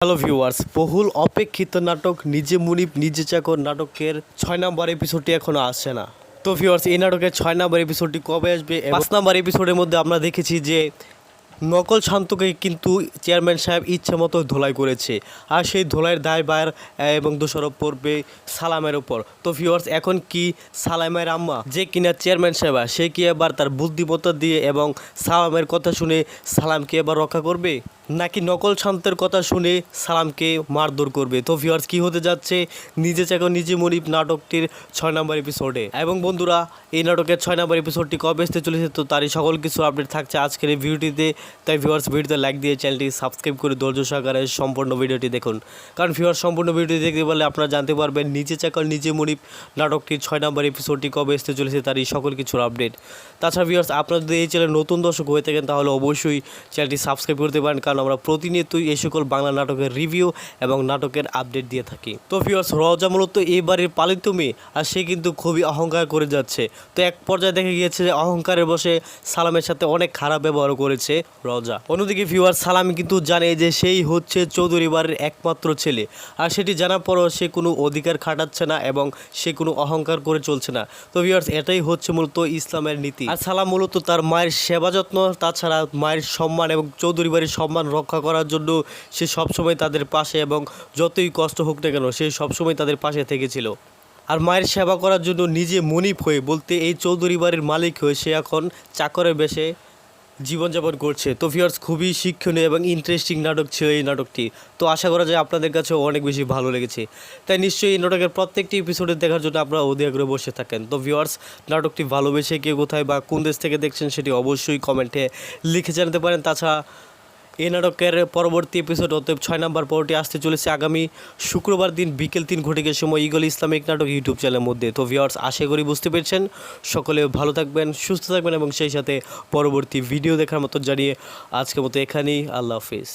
Hello viewers, বহুল অপেক্ষিত নাটক নিজে মুনিব নিজে চাকর নাটকের 6 নম্বর এপিসোডটি এখনও আসছে না। তো ভিউয়ার্স, এই নাটকের 6 নম্বর এপিসোডটি কবে আসবে? 5 নম্বর এপিসোডের মধ্যে আমরা দেখেছি যে নকল শান্তকে কিন্তু চেয়ারম্যান সাহেব ইচ্ছে মতো ধোলাই করেছে, আর সেই ধোলাইয়ের দায়ভার এবং দোষারোপ পড়বে সালামের ওপর। তো ভিউয়ার্স, এখন কি সালামের আম্মা যে কিনা চেয়ারম্যান সাহেব, সে কি এবার তার বুদ্ধিমত্তা দিয়ে এবং সালামের কথা শুনে সালামকে এবার রক্ষা করবে, নাকি নকল শান্তের কথা শুনে সালামকে মারধর করবে? তো ভিউয়ার্স, কি হতে যাচ্ছে নিজে চাকর নিজে মুনিব নাটকটির 6 নম্বর এপিসোডে? এবং বন্ধুরা, এই নাটকের 6 নম্বর এপিসোডটি কবে আসতে চলেছে, তো তারই সকল কিছু আপডেট থাকছে আজকের এই ভিডিওটিতে। তাই ভিউয়ার্স, ভিডিওতে লাইক দিয়ে চ্যানেলটি সাবস্ক্রাইব করে ধৈর্য সহকারে সম্পূর্ণ ভিডিওটি দেখুন, কারণ ভিউয়ার্স সম্পূর্ণ ভিডিওটি দেখতে পারলে আপনারা জানতে পারবেন নিজে চাকর নিজে মুনিব নাটকটির 6 নম্বর এপিসোডটি কবে আসতে চলেছে, তারই সকল কিছুর আপডেট। তাছাড়া ভিউয়ার্স, আপনারা যদি এই চ্যানেল নতুন দর্শক হয়ে থাকেন তাহলে অবশ্যই চ্যানেলটি সাবস্ক্রাইব করতে পারেন, কারণ আমরা প্রতিনিয়তই এই সকল বাংলা নাটকের রিভিউ এবং নাটকের আপডেট দিয়ে থাকি। তো ভিউয়ার্স, রওজা মূলত এই বাড়ির পালিত মেয়ে, আর সে কিন্তু খুবই অহংকার করে যাচ্ছে। তো এক পর্যায়ে দেখা গিয়েছে যে অহংকারের বসে সালামের সাথে অনেক খারাপ ব্যবহার করেছে রওজা। অন্যদিকে ভিউয়ার্স, সালাম কিন্তু জানে যে সেই হচ্ছে চৌধুরী বাড়ির একমাত্র ছেলে, আর সেটি জানার পরও সে কোনো অধিকার খাটাচ্ছে না এবং সে কোনো অহংকার করে চলছে না। তো ভিউয়ার্স, এটাই হচ্ছে মূলত ইসলামের নীতি। আর সালাম মূলত তার মায়ের সেবা যত্ন, তাছাড়া মায়ের সম্মান এবং চৌধুরী বাড়ির সম্মান রক্ষা করার জন্য সে সবসময় তাদের পাশে, এবং যতই কষ্ট হোক না কেন সে সবসময় তাদের পাশে থেকেছিল। আর মায়ের সেবা করার জন্য নিজে মনিব হয়ে, বলতে এই চৌধুরী বাড়ির মালিক হয়ে, সে এখন চাকরের বেশে জীবনযাপন করছে। তো ভিউয়ার্স, খুবই শিক্ষণীয় এবং ইন্টারেস্টিং নাটক ছিল এই নাটকটি। তো আশা করা যায় আপনাদের কাছেও অনেক বেশি ভালো লেগেছে। তাই নিশ্চয়ই এই নাটকের প্রত্যেকটি এপিসোডে দেখার জন্য আপনারা অধীর আগ্রহে বসে থাকেন। তো ভিউয়ার্স, নাটকটি ভালোবেসে কে কোথায় বা কোন দেশ থেকে দেখছেন সেটি অবশ্যই কমেন্টে লিখে জানাতে পারেন। তাছাড়া এই নাটকের পরবর্তী এপিসোড অতএব 6 নম্বর পর্বটি আসতে চলেছে আগামী শুক্রবার দিন বিকেল 3 ঘটিকার সময় ঈগল ইসলামিক নাটক ইউটিউব চ্যানেলের মধ্যে। তো ভিউয়ার্স, আশা করি বুঝতে পেরেছেন। সকলে ভালো থাকবেন, সুস্থ থাকবেন এবং সেই সাথে পরবর্তী ভিডিও দেখার মতো জানিয়ে আজকের মতো এখানেই আল্লাহ হাফিজ।